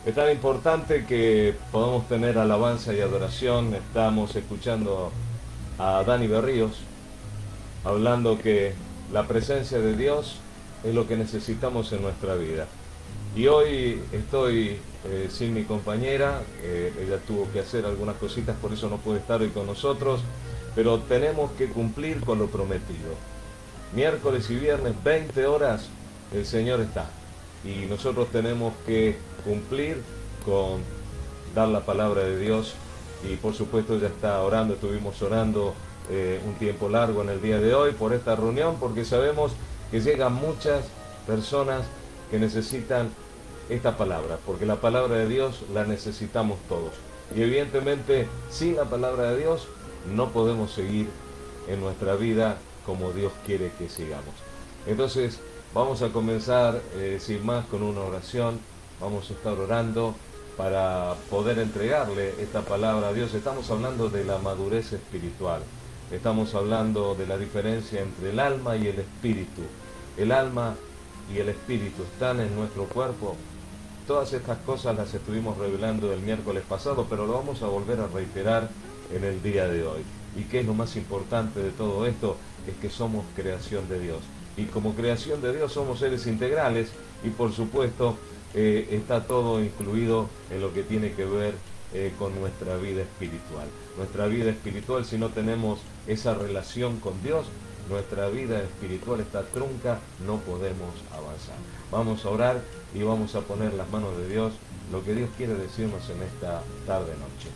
Es tan importante que podamos tener alabanza y adoración. Estamos escuchando a Dani Berríos hablando que la presencia de Dios es lo que necesitamos en nuestra vida. Y hoy estoy sin mi compañera, ella tuvo que hacer algunas cositas, por eso no puede estar hoy con nosotros, pero tenemos que cumplir con lo prometido. Miércoles y viernes, 20 horas, el Señor está. Y nosotros tenemos que cumplir con dar la palabra de Dios. Y por supuesto ya está orando, estuvimos orando un tiempo largo en el día de hoy por esta reunión, porque sabemos que llegan muchas personas que necesitan esta palabra, porque la palabra de Dios la necesitamos todos. Y evidentemente sin la palabra de Dios no podemos seguir en nuestra vida como Dios quiere que sigamos. Entonces vamos a comenzar sin más con una oración. Vamos a estar orando para poder entregarle esta palabra a Dios. Estamos hablando de la madurez espiritual. Estamos hablando de la diferencia entre el alma y el espíritu. El alma y el espíritu están en nuestro cuerpo. Todas estas cosas las estuvimos revelando el miércoles pasado, pero lo vamos a volver a reiterar en el día de hoy. ¿Y qué es lo más importante de todo esto? Es que somos creación de Dios. Y como creación de Dios somos seres integrales y por supuesto está todo incluido en lo que tiene que ver con nuestra vida espiritual. Nuestra vida espiritual, si no tenemos esa relación con Dios, nuestra vida espiritual está trunca, no podemos avanzar. Vamos a orar y vamos a poner las manos de Dios lo que Dios quiere decirnos en esta tarde-noche.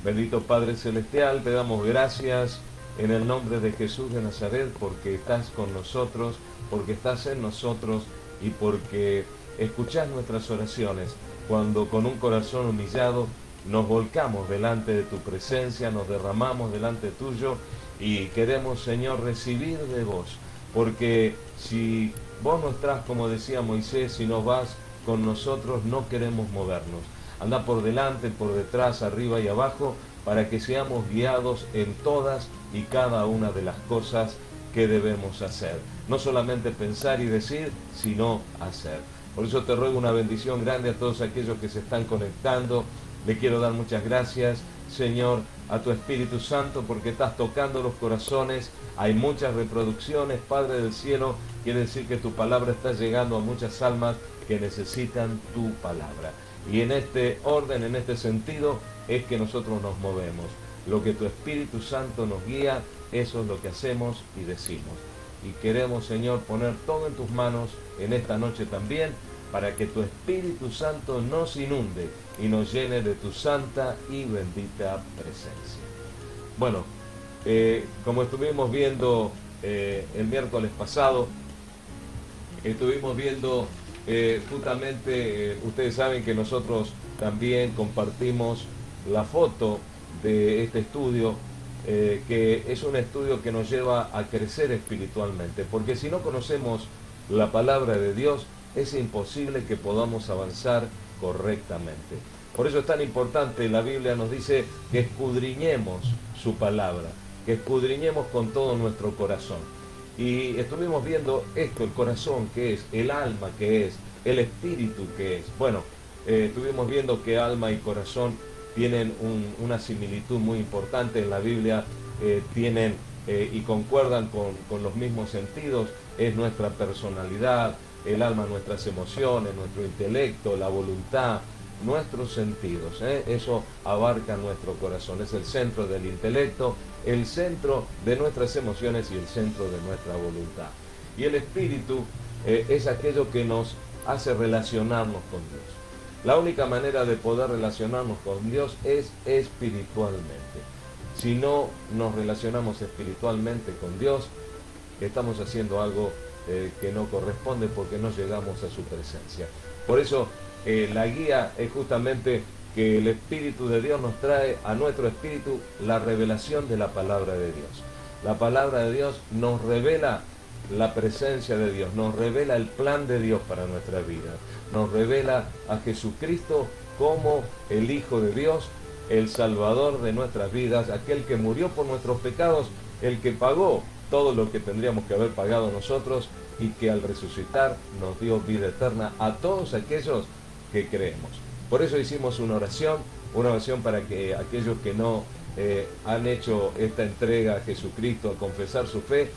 Bendito Padre Celestial, te damos gracias en el nombre de Jesús de Nazaret porque estás con nosotros, porque estás en nosotros y porque escuchás nuestras oraciones cuando con un corazón humillado nos volcamos delante de tu presencia, nos derramamos delante tuyo y queremos, Señor, recibir de vos, porque si vos no estás, como decía Moisés, si no vas con nosotros, no queremos movernos. Anda por delante, por detrás, arriba y abajo, para que seamos guiados en todas y cada una de las cosas que debemos hacer. No solamente pensar y decir, sino hacer. Por eso te ruego una bendición grande a todos aquellos que se están conectando. Le quiero dar muchas gracias, Señor, a tu Espíritu Santo, porque estás tocando los corazones. Hay muchas reproducciones, Padre del cielo. Quiere decir que tu palabra está llegando a muchas almas que necesitan tu palabra. Y en este orden, en este sentido, es que nosotros nos movemos. Lo que tu Espíritu Santo nos guía, eso es lo que hacemos y decimos. Y queremos, Señor, poner todo en tus manos en esta noche también, para que tu Espíritu Santo nos inunde y nos llene de tu santa y bendita presencia. Bueno, como estuvimos viendo el miércoles pasado, estuvimos viendo justamente, ustedes saben que nosotros también compartimos la foto de este estudio, que es un estudio que nos lleva a crecer espiritualmente, porque si no conocemos la palabra de Dios, es imposible que podamos avanzar correctamente. Por eso es tan importante, la Biblia nos dice que escudriñemos su palabra, que escudriñemos con todo nuestro corazón. Y estuvimos viendo esto, el corazón que es, el alma que es, el espíritu que es. Bueno, estuvimos viendo que alma y corazón tienen una similitud muy importante en la Biblia, tienen y concuerdan con los mismos sentidos, es nuestra personalidad, el alma, nuestras emociones, nuestro intelecto, la voluntad, nuestros sentidos, eso abarca nuestro corazón, es el centro del intelecto, el centro de nuestras emociones y el centro de nuestra voluntad. Y el espíritu es aquello que nos hace relacionarnos con Dios. La única manera de poder relacionarnos con Dios es espiritualmente. Si no nos relacionamos espiritualmente con Dios, estamos haciendo algo que no corresponde porque no llegamos a su presencia. Por eso la guía es justamente que el Espíritu de Dios nos trae a nuestro espíritu la revelación de la palabra de Dios. La palabra de Dios nos revela la presencia de Dios, nos revela el plan de Dios para nuestra vida, nos revela a Jesucristo como el Hijo de Dios, el Salvador de nuestras vidas, aquel que murió por nuestros pecados, el que pagó todo lo que tendríamos que haber pagado nosotros y que al resucitar nos dio vida eterna a todos aquellos que creemos. Por eso hicimos una oración para que aquellos que no han hecho esta entrega a Jesucristo, a confesar su fe,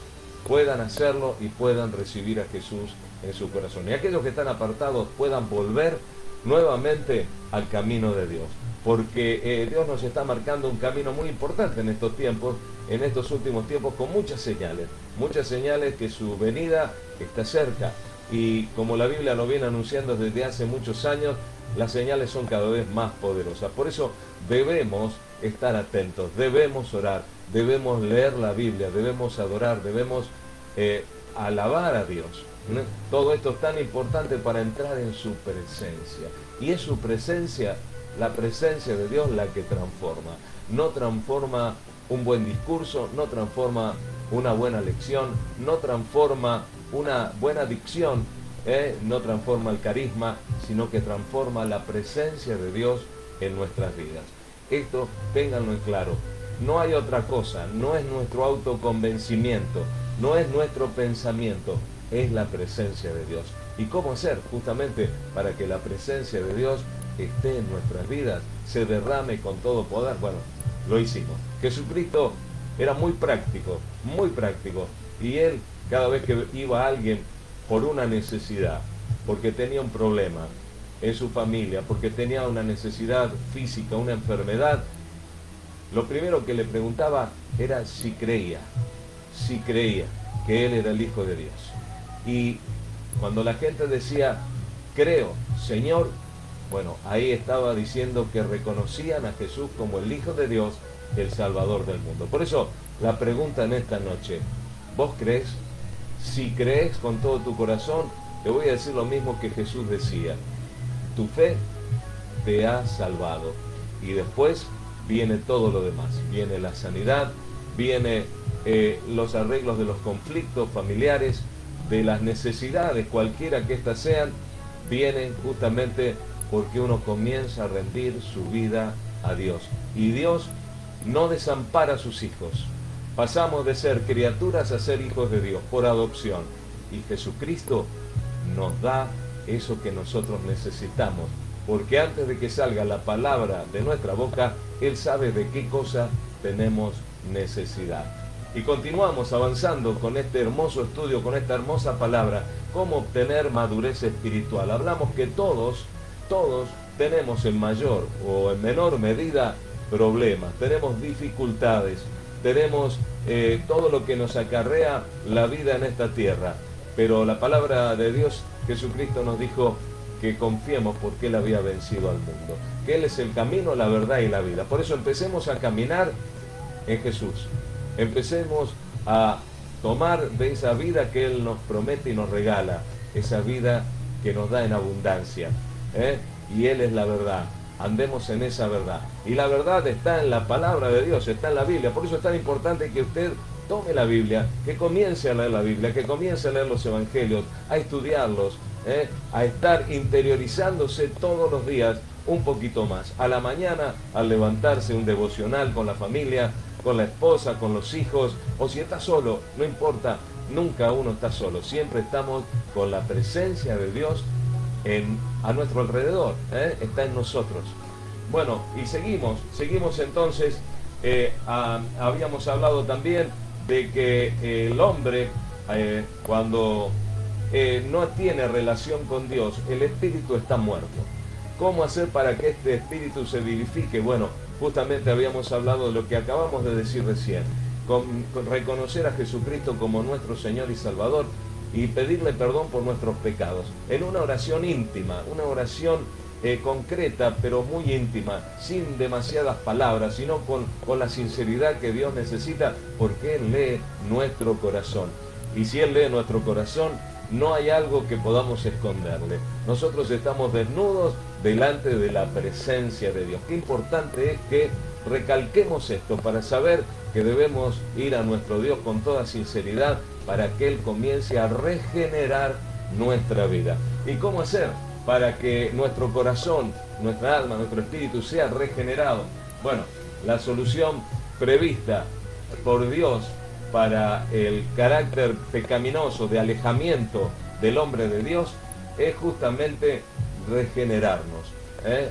puedan hacerlo y puedan recibir a Jesús en su corazón. Y aquellos que están apartados puedan volver nuevamente al camino de Dios. Porque Dios nos está marcando un camino muy importante en estos tiempos, en estos últimos tiempos, con muchas señales que su venida está cerca. Y como la Biblia lo viene anunciando desde hace muchos años, las señales son cada vez más poderosas. Por eso debemos estar atentos, debemos orar, debemos leer la Biblia, debemos adorar, debemos alabar a Dios. Todo esto es tan importante para entrar en su presencia. Y es su presencia, la presencia de Dios, la que transforma. No transforma un buen discurso, no transforma una buena lección, no transforma una buena dicción, no transforma el carisma, sino que transforma la presencia de Dios en nuestras vidas. Esto ténganlo en claro. No hay otra cosa, no es nuestro autoconvencimiento, no es nuestro pensamiento, es la presencia de Dios. ¿Y cómo hacer? Justamente para que la presencia de Dios esté en nuestras vidas, se derrame con todo poder. Bueno, lo hicimos. Jesucristo era muy práctico, y Él, cada vez que iba a alguien por una necesidad, porque tenía un problema en su familia, porque tenía una necesidad física, una enfermedad, lo primero que le preguntaba era si creía que Él era el Hijo de Dios. Y cuando la gente decía, creo, Señor, bueno, ahí estaba diciendo que reconocían a Jesús como el Hijo de Dios, el Salvador del mundo. Por eso, la pregunta en esta noche, ¿vos crees? Si crees con todo tu corazón, te voy a decir lo mismo que Jesús decía. Tu fe te ha salvado. Y después viene todo lo demás. Viene la sanidad, viene los arreglos de los conflictos familiares, de las necesidades, cualquiera que éstas sean, vienen justamente porque uno comienza a rendir su vida a Dios. Y Dios no desampara a sus hijos. Pasamos de ser criaturas a ser hijos de Dios por adopción. Y Jesucristo nos da eso que nosotros necesitamos. Porque antes de que salga la palabra de nuestra boca, Él sabe de qué cosa tenemos necesidad. Y continuamos avanzando con este hermoso estudio, con esta hermosa palabra, cómo obtener madurez espiritual. Hablamos que todos tenemos en mayor o en menor medida problemas, tenemos dificultades, tenemos todo lo que nos acarrea la vida en esta tierra. Pero la palabra de Dios, Jesucristo nos dijo que confiemos porque Él había vencido al mundo, que Él es el camino, la verdad y la vida. Por eso empecemos a caminar en Jesús. Empecemos a tomar de esa vida que Él nos promete y nos regala, esa vida que nos da en abundancia. Y Él es la verdad. Andemos en esa verdad. Y la verdad está en la palabra de Dios, está en la Biblia. Por eso es tan importante que usted tome la Biblia, que comience a leer la Biblia, que comience a leer los evangelios, a estudiarlos, a estar interiorizándose todos los días un poquito más. A la mañana, al levantarse, un devocional con la familia, con la esposa, con los hijos, o si está solo, no importa, nunca uno está solo, siempre estamos con la presencia de Dios a nuestro alrededor, está en nosotros. Bueno, y seguimos entonces, habíamos hablado también de que el hombre, cuando no tiene relación con Dios, el espíritu está muerto. ¿Cómo hacer para que este espíritu se vivifique? Bueno, justamente habíamos hablado de lo que acabamos de decir recién, con reconocer a Jesucristo como nuestro Señor y Salvador y pedirle perdón por nuestros pecados, en una oración íntima, una oración concreta, pero muy íntima, sin demasiadas palabras, sino con la sinceridad que Dios necesita, porque Él lee nuestro corazón. Y si Él lee nuestro corazón, no hay algo que podamos esconderle. Nosotros estamos desnudos delante de la presencia de Dios. Qué importante es que recalquemos esto para saber que debemos ir a nuestro Dios con toda sinceridad para que Él comience a regenerar nuestra vida. ¿Y cómo hacer para que nuestro corazón, nuestra alma, nuestro espíritu sea regenerado? Bueno, la solución prevista por Dios para el carácter pecaminoso de alejamiento del hombre de Dios es justamente regenerarnos.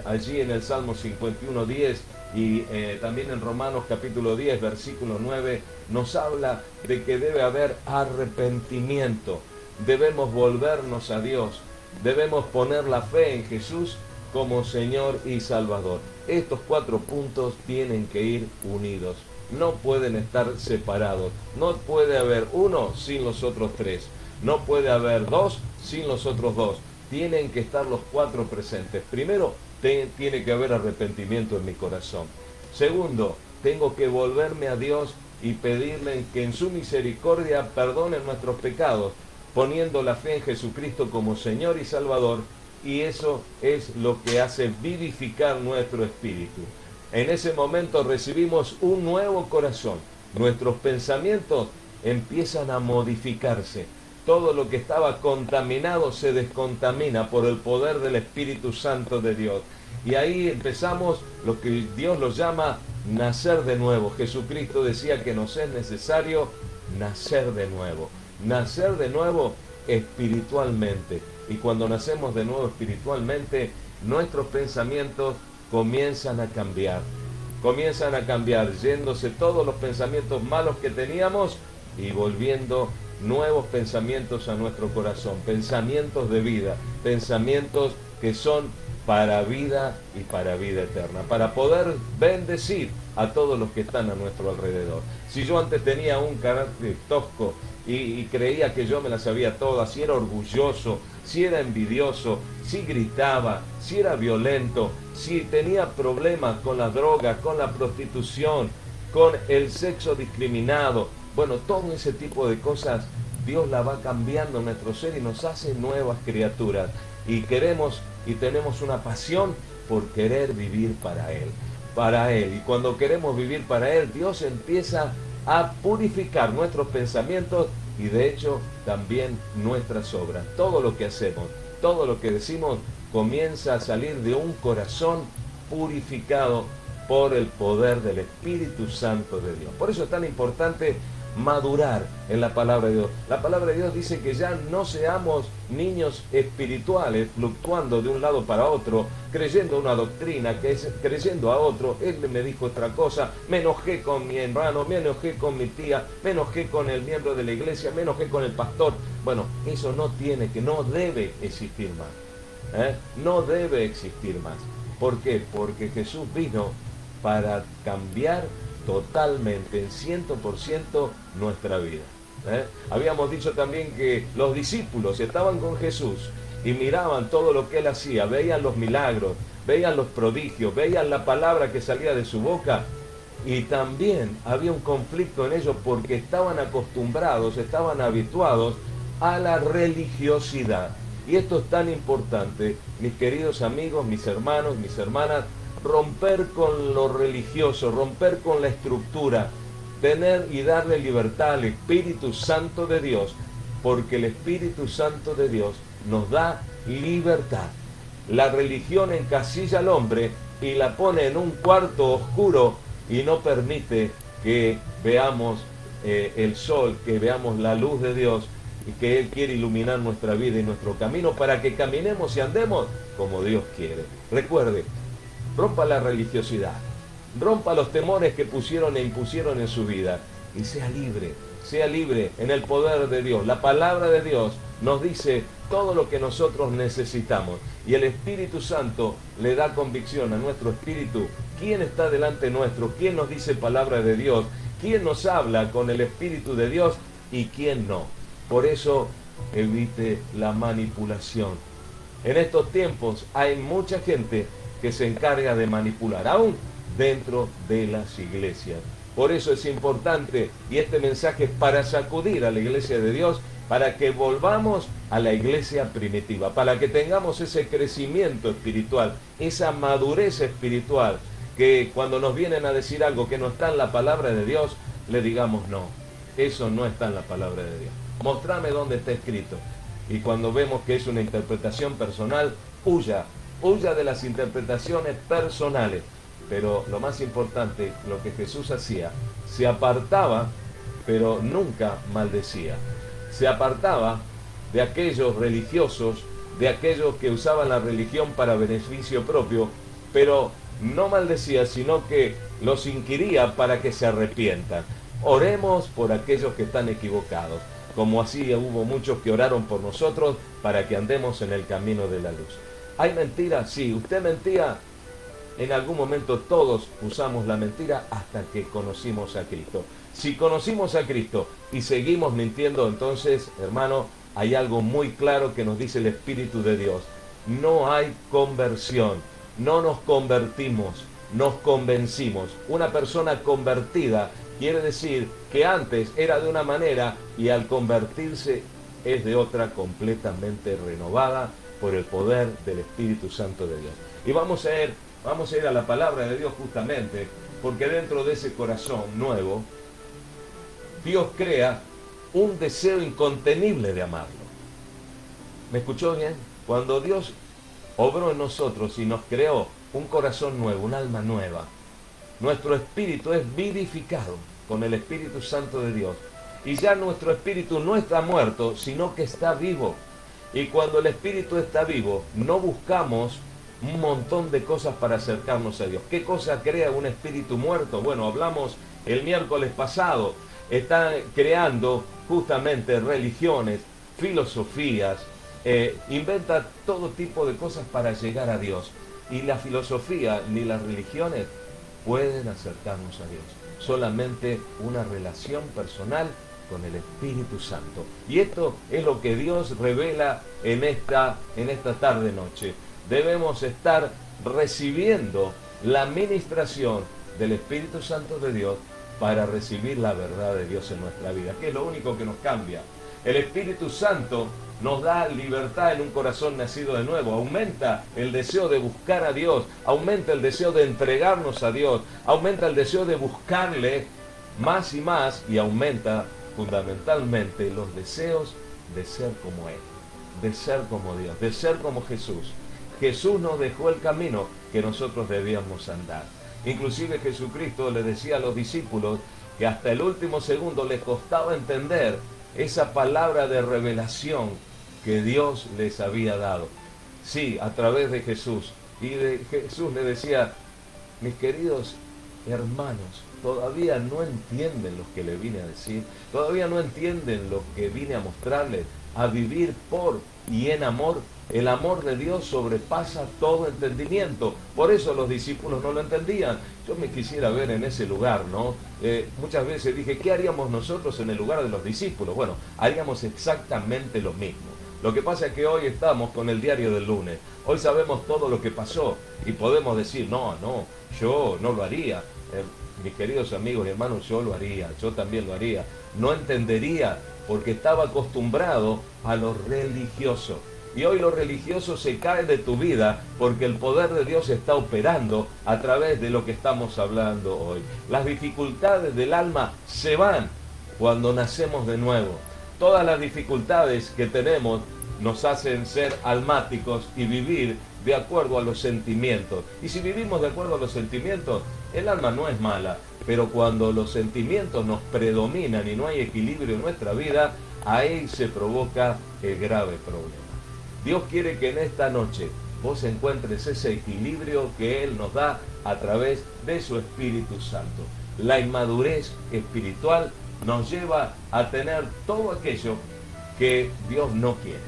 allí en el Salmo 51:10 y también en Romanos capítulo 10, versículo 9, nos habla de que debe haber arrepentimiento, debemos volvernos a Dios, debemos poner la fe en Jesús como Señor y Salvador. Estos 4 puntos tienen que ir unidos, no pueden estar separados, no puede haber uno sin los otros 3, no puede haber 2 sin los otros 2, tienen que estar los 4 presentes. Primero, tiene que haber arrepentimiento en mi corazón. Segundo, tengo que volverme a Dios y pedirle que en su misericordia perdone nuestros pecados, poniendo la fe en Jesucristo como Señor y Salvador, y eso es lo que hace vivificar nuestro espíritu. En ese momento recibimos un nuevo corazón, nuestros pensamientos empiezan a modificarse, todo lo que estaba contaminado se descontamina por el poder del Espíritu Santo de Dios. Y ahí empezamos lo que Dios lo llama nacer de nuevo. Jesucristo decía que nos es necesario nacer de nuevo espiritualmente. Y cuando nacemos de nuevo espiritualmente, nuestros pensamientos comienzan a cambiar, yéndose todos los pensamientos malos que teníamos y volviendo nuevos pensamientos a nuestro corazón, pensamientos de vida, pensamientos que son para vida y para vida eterna, para poder bendecir a todos los que están a nuestro alrededor. Si yo antes tenía un carácter tosco y creía que yo me las sabía todas, si era orgulloso, si era envidioso, si gritaba, si era violento, si tenía problemas con las drogas, con la prostitución, con el sexo discriminado, bueno, todo ese tipo de cosas, Dios la va cambiando en nuestro ser y nos hace nuevas criaturas. Y queremos y tenemos una pasión por querer vivir para Él. Y cuando queremos vivir para Él, Dios empieza a purificar nuestros pensamientos y de hecho también nuestras obras. Todo lo que hacemos, todo lo que decimos, comienza a salir de un corazón purificado por el poder del Espíritu Santo de Dios. Por eso es tan importante madurar en la palabra de Dios. La palabra de Dios dice que ya no seamos niños espirituales fluctuando de un lado para otro, creyendo una doctrina, creyendo a otro. Él me dijo otra cosa, me enojé con mi hermano, me enojé con mi tía, me enojé con el miembro de la iglesia, me enojé con el pastor. Bueno, eso no debe existir más. No debe existir más. ¿Por qué? Porque Jesús vino para cambiar totalmente, en 100% nuestra vida. Habíamos dicho también que los discípulos estaban con Jesús y miraban todo lo que Él hacía, veían los milagros, veían los prodigios, veían la palabra que salía de su boca, y también había un conflicto en ellos porque estaban acostumbrados, estaban habituados a la religiosidad. Y esto es tan importante, mis queridos amigos, mis hermanos, mis hermanas, romper con lo religioso, romper con la estructura, tener y darle libertad al Espíritu Santo de Dios, porque el Espíritu Santo de Dios nos da libertad. La religión encasilla al hombre y la pone en un cuarto oscuro y no permite que veamos el sol, que veamos la luz de Dios, y que Él quiere iluminar nuestra vida y nuestro camino para que caminemos y andemos como Dios quiere. Recuerde, rompa la religiosidad, rompa los temores que pusieron e impusieron en su vida y sea libre en el poder de Dios. La palabra de Dios nos dice todo lo que nosotros necesitamos y el Espíritu Santo le da convicción a nuestro espíritu quién está delante nuestro, quién nos dice palabra de Dios, quién nos habla con el Espíritu de Dios y quién no. Por eso evite la manipulación. En estos tiempos hay mucha gente que se encarga de manipular, aún dentro de las iglesias. Por eso es importante, y este mensaje es para sacudir a la iglesia de Dios, para que volvamos a la iglesia primitiva, para que tengamos ese crecimiento espiritual, esa madurez espiritual, que cuando nos vienen a decir algo que no está en la palabra de Dios, le digamos no, eso no está en la palabra de Dios. Mostrame dónde está escrito. Y cuando vemos que es una interpretación personal, huya de las interpretaciones personales. Pero lo más importante, lo que Jesús hacía, se apartaba, pero nunca maldecía. Se apartaba de aquellos religiosos, de aquellos que usaban la religión para beneficio propio, pero no maldecía, sino que los inquiría para que se arrepientan. Oremos por aquellos que están equivocados, como así hubo muchos que oraron por nosotros para que andemos en el camino de la luz. ¿Hay mentira? Sí, usted mentía. En algún momento todos usamos la mentira hasta que conocimos a Cristo. Si conocimos a Cristo y seguimos mintiendo, entonces, hermano, hay algo muy claro que nos dice el Espíritu de Dios. No hay conversión, no nos convertimos, nos convencimos. Una persona convertida quiere decir que antes era de una manera y al convertirse es de otra, completamente renovada por el poder del Espíritu Santo de Dios. Y vamos a ir a la palabra de Dios justamente, porque dentro de ese corazón nuevo, Dios crea un deseo incontenible de amarlo. ¿Me escuchó bien? Cuando Dios obró en nosotros y nos creó un corazón nuevo, un alma nueva, nuestro espíritu es vivificado con el Espíritu Santo de Dios. Y ya nuestro espíritu no está muerto, sino que está vivo. Y cuando el espíritu está vivo, no buscamos un montón de cosas para acercarnos a Dios. ¿Qué cosa crea un espíritu muerto? Bueno, hablamos el miércoles pasado. Están creando justamente religiones, filosofías, inventa todo tipo de cosas para llegar a Dios. Y la filosofía ni las religiones pueden acercarnos a Dios. Solamente una relación personal con el Espíritu Santo. Y esto es lo que Dios revela en esta tarde-noche. Debemos estar recibiendo la ministración del Espíritu Santo de Dios para recibir la verdad de Dios en nuestra vida, que es lo único que nos cambia. El Espíritu Santo nos da libertad en un corazón nacido de nuevo, aumenta el deseo de buscar a Dios, aumenta el deseo de entregarnos a Dios, aumenta el deseo de buscarle más y aumenta fundamentalmente los deseos de ser como Él, de ser como Dios, de ser como Jesús. Jesús nos dejó el camino que nosotros debíamos andar. Inclusive Jesucristo le decía a los discípulos que hasta el último segundo les costaba entender esa palabra de revelación que Dios les había dado. Sí, a través de Jesús. Y Jesús le decía, mis queridos hermanos, todavía no entienden lo que le vine a decir, todavía no entienden lo que vine a mostrarles, a vivir por y en amor. El amor de Dios sobrepasa todo entendimiento. Por eso los discípulos no lo entendían. Yo me quisiera ver en ese lugar, ¿no? Muchas veces dije, ¿qué haríamos nosotros en el lugar de los discípulos? Bueno, haríamos exactamente lo mismo. Lo que pasa es que hoy estamos con el diario del lunes. Hoy sabemos todo lo que pasó y podemos decir, no, yo no lo haría. Mis queridos amigos y hermanos, yo lo haría, yo también lo haría. No entendería porque estaba acostumbrado a lo religioso. Y hoy lo religioso se cae de tu vida porque el poder de Dios está operando a través de lo que estamos hablando hoy. Las dificultades del alma se van cuando nacemos de nuevo. Todas las dificultades que tenemos nos hacen ser almáticos y vivir de acuerdo a los sentimientos. Y si vivimos de acuerdo a los sentimientos, el alma no es mala, pero cuando los sentimientos nos predominan y no hay equilibrio en nuestra vida, ahí se provoca el grave problema. Dios quiere que en esta noche vos encuentres ese equilibrio que Él nos da a través de su Espíritu Santo. La inmadurez espiritual nos lleva a tener todo aquello que Dios no quiere.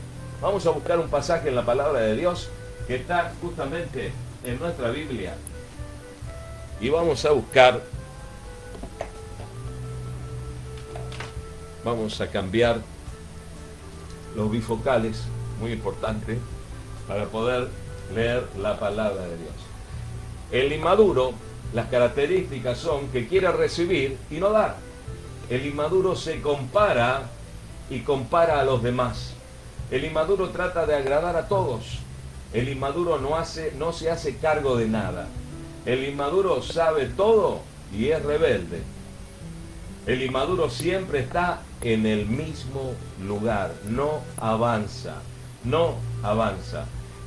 Vamos a buscar un pasaje en la palabra de Dios que está justamente en nuestra Biblia. Y vamos a buscar, vamos a cambiar los bifocales, muy importante, para poder leer la palabra de Dios. El inmaduro, las características son que quiere recibir y no dar. El inmaduro se compara y compara a los demás. El inmaduro trata de agradar a todos. El inmaduro no se hace cargo de nada. El inmaduro sabe todo y es rebelde. El inmaduro siempre está en el mismo lugar, no avanza.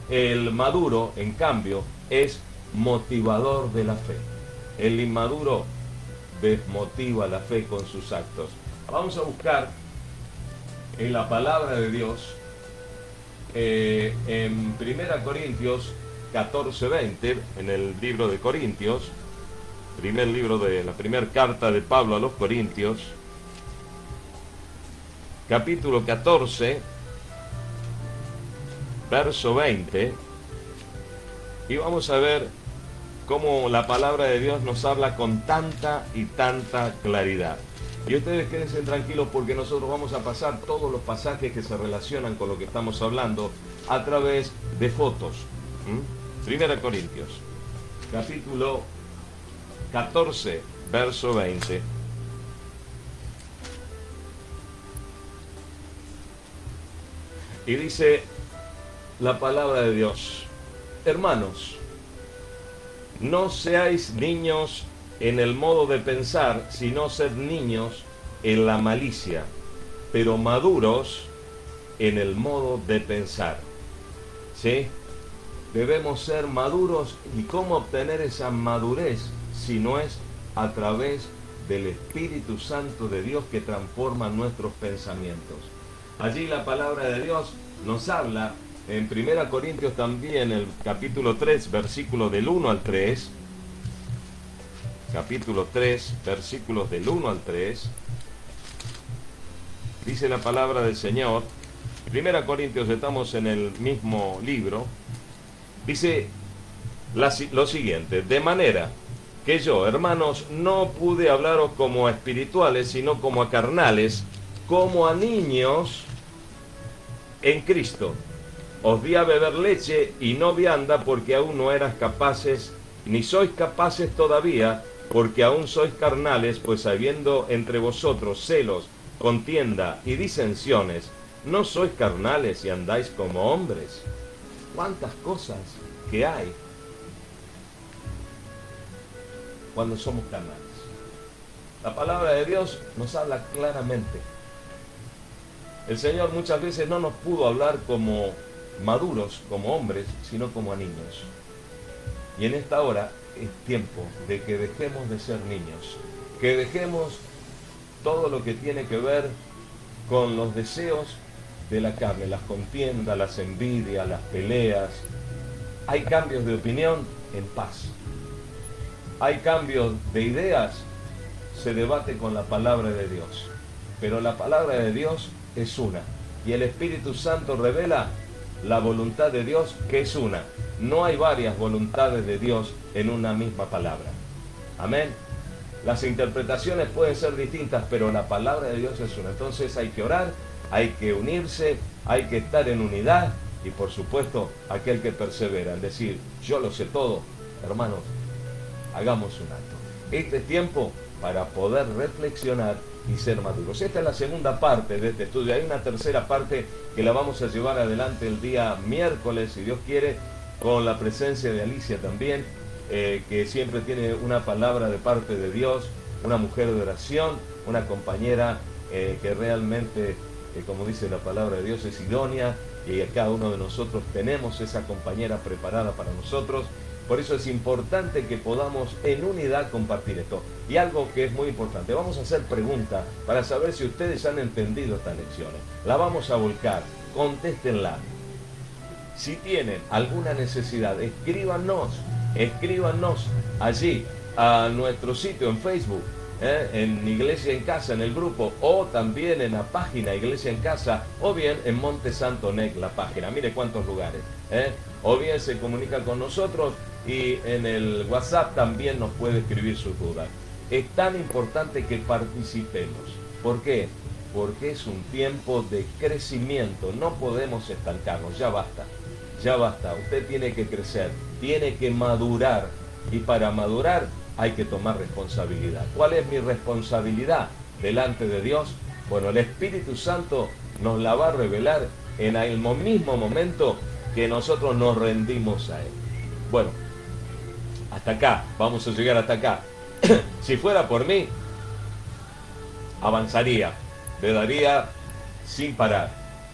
El maduro, en cambio, es motivador de la fe. El inmaduro desmotiva la fe con sus actos. Vamos a buscar en la palabra de Dios en 1 Corintios 14:20, en el libro de Corintios, primer libro de la primera carta de Pablo a los Corintios, capítulo 14, verso 20, y vamos a ver cómo la palabra de Dios nos habla con tanta y tanta claridad. Y ustedes quédense tranquilos porque nosotros vamos a pasar todos los pasajes que se relacionan con lo que estamos hablando a través de fotos. Primera Corintios, capítulo 14, verso 20. Y dice la palabra de Dios: hermanos, no seáis niños en el modo de pensar, sino sed niños en la malicia, pero maduros en el modo de pensar. ¿Sí? Debemos ser maduros. ¿Y cómo obtener esa madurez? Si no es a través del Espíritu Santo de Dios que transforma nuestros pensamientos. Allí la palabra de Dios nos habla en 1 Corintios también, el capítulo 3, versículo del 1 al 3. Capítulo 3, versículos del 1 al 3. Dice la palabra del Señor. 1 Corintios, estamos en el mismo libro. Dice lo siguiente: de manera que yo, hermanos, no pude hablaros como a espirituales, sino como a carnales, como a niños en Cristo. Os di a beber leche y no vianda, porque aún no eras capaces, ni sois capaces todavía, porque aún sois carnales, pues habiendo entre vosotros celos, contienda y disensiones, no sois carnales y andáis como hombres. ¿Cuántas cosas que hay cuando somos carnales? La palabra de Dios nos habla claramente. El Señor muchas veces no nos pudo hablar como maduros, como hombres, sino como a niños. Y en esta hora es tiempo de que dejemos de ser niños, que dejemos todo lo que tiene que ver con los deseos de la carne, las contiendas, las envidias, las peleas. Hay cambios de opinión en paz. Hay cambios de ideas, se debate con la palabra de Dios. Pero la palabra de Dios es una. Y el Espíritu Santo revela la voluntad de Dios, que es una. No hay varias voluntades de Dios en una misma palabra. Amén. Las interpretaciones pueden ser distintas, pero la palabra de Dios es una. Entonces hay que orar, hay que unirse, hay que estar en unidad, y por supuesto aquel que persevera en decir: yo lo sé todo, hermanos, hagamos un acto. Este es tiempo para poder reflexionar y ser maduros. Esta es la segunda parte de este estudio. Hay una tercera parte que la vamos a llevar adelante el día miércoles, si Dios quiere, con la presencia de Alicia también, que siempre tiene una palabra de parte de Dios, una mujer de oración, una compañera que realmente, como dice la palabra de Dios, es idónea, y cada uno de nosotros tenemos esa compañera preparada para nosotros. Por eso es importante que podamos en unidad compartir esto. Y algo que es muy importante, vamos a hacer preguntas para saber si ustedes han entendido estas lecciones. La vamos a volcar, contéstenla. Si tienen alguna necesidad, escríbanos allí a nuestro sitio en Facebook, en Iglesia en Casa, en el grupo, o también en la página Iglesia en Casa, o bien en Monte Santo Nec, la página. Mire cuántos lugares. O bien se comunica con nosotros, y en el WhatsApp también nos puede escribir sus dudas. Es tan importante que participemos. ¿Por qué? Porque es un tiempo de crecimiento. No podemos estancarnos. Ya basta. Ya basta. Usted tiene que crecer, tiene que madurar. Y para madurar hay que tomar responsabilidad. ¿Cuál es mi responsabilidad delante de Dios? Bueno, el Espíritu Santo nos la va a revelar en el mismo momento que nosotros nos rendimos a Él. Bueno, hasta acá, vamos a llegar hasta acá. Si fuera por mí, avanzaría, le daría sin parar,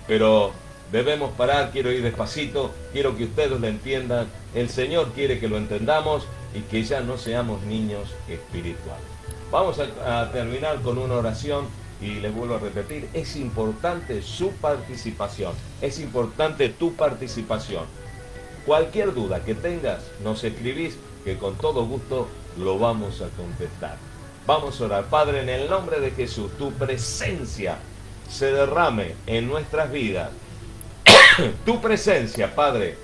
pero debemos parar. Quiero ir despacito, quiero que ustedes lo entiendan. El Señor quiere que lo entendamos y que ya no seamos niños espirituales. Vamos a terminar con una oración Y les vuelvo a repetir, es importante su participación, es importante tu participación. Cualquier duda que tengas, nos escribís, que con todo gusto lo vamos a contestar. Vamos a orar. Padre, en el nombre de Jesús, tu presencia se derrame en nuestras vidas. Tu presencia, Padre,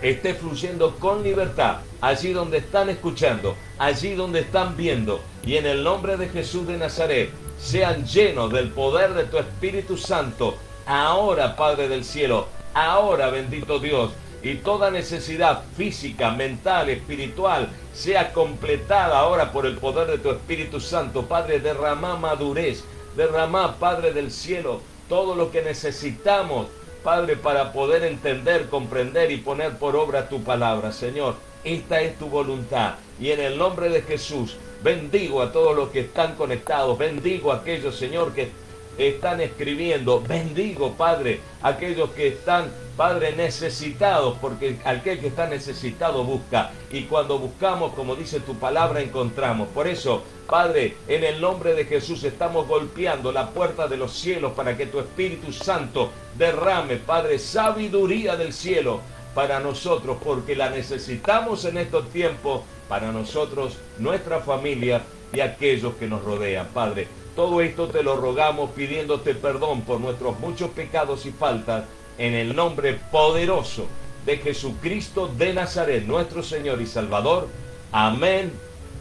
esté fluyendo con libertad, allí donde están escuchando, allí donde están viendo, y en el nombre de Jesús de Nazaret, sean llenos del poder de tu Espíritu Santo, ahora, Padre del cielo, ahora, bendito Dios, y toda necesidad física, mental, espiritual, sea completada ahora por el poder de tu Espíritu Santo. Padre, derramá madurez, derramá, Padre del cielo, todo lo que necesitamos, Padre, para poder entender, comprender y poner por obra tu palabra. Señor, esta es tu voluntad. Y en el nombre de Jesús, bendigo a todos los que están conectados. Bendigo a aquellos, Señor, que están escribiendo. Bendigo, Padre, a aquellos que están, Padre, necesitados, porque aquel que está necesitado busca. Y cuando buscamos, como dice tu palabra, encontramos. Por eso, Padre, en el nombre de Jesús estamos golpeando la puerta de los cielos para que tu Espíritu Santo derrame, Padre, sabiduría del cielo para nosotros, porque la necesitamos en estos tiempos, para nosotros, nuestra familia y aquellos que nos rodean. Padre, todo esto te lo rogamos pidiéndote perdón por nuestros muchos pecados y faltas, en el nombre poderoso de Jesucristo de Nazaret, nuestro Señor y Salvador. Amén,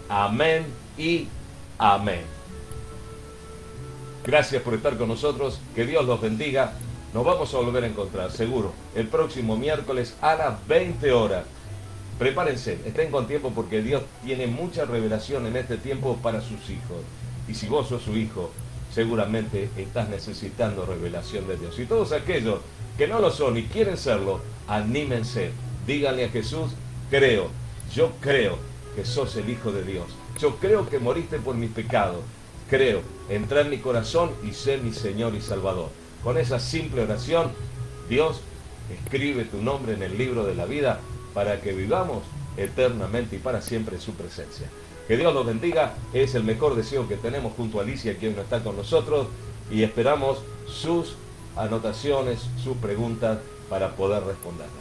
amén y amén. Gracias por estar con nosotros, que Dios los bendiga. Nos vamos a volver a encontrar, seguro, el próximo miércoles a las 20 horas. Prepárense, estén con tiempo, porque Dios tiene mucha revelación en este tiempo para sus hijos. Y si vos sos su hijo, seguramente estás necesitando revelación de Dios. Y todos aquellos que no lo son y quieren serlo, anímense. Díganle a Jesús: creo, yo creo que sos el Hijo de Dios. Yo creo que moriste por mis pecados. Creo, entra en mi corazón y sé mi Señor y Salvador. Con esa simple oración, Dios escribe tu nombre en el libro de la vida para que vivamos eternamente y para siempre en su presencia. Que Dios los bendiga, es el mejor deseo que tenemos junto a Alicia, quien no está con nosotros, y esperamos sus anotaciones, sus preguntas para poder responderlas.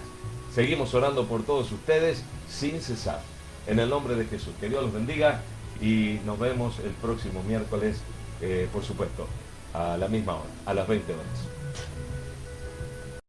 Seguimos orando por todos ustedes sin cesar. En el nombre de Jesús, que Dios los bendiga y nos vemos el próximo miércoles, por supuesto, a la misma hora, a las 20 horas.